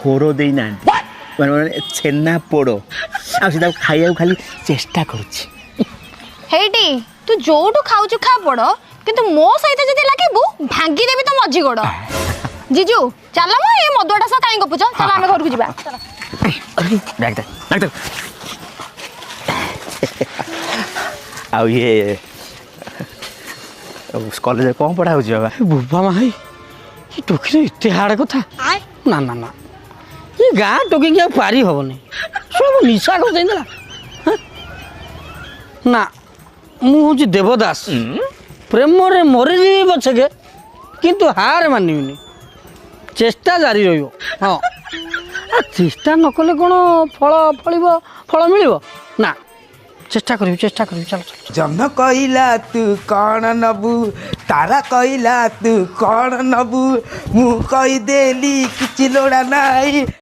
पोड़ देना माने छेना पोड़ आ खाइया खाली चेष्टा करुच्ची हेटी तू जोटू खाऊचु खा पड़ किंतु मो सहित जदि लागेबू भांगी देबी तो मझी गोड़ जीजू चल म ए मदुआटा स काई गपुछ चल आमे घर को जिबा बैग दे आ ये कॉलेज कौन पढ़ा हो बाबा बुबा माई ये टोकी इतने हाड़ कथा ना ना ना ये गाँ टोकी क्या पारी हेनी सब निशा कर देला ना मुझे देवदास प्रेम रे मरी पछके किंतु हार मानविनी चेष्टा जारी रही हाँ चेष्टा न कले कौन फल फल मिल ना चेष्टा करी चल चल जन्म कहला तू कौन नबू तारा कहला तू कौन नबू मु कही देली किछि लोड़ा नाई।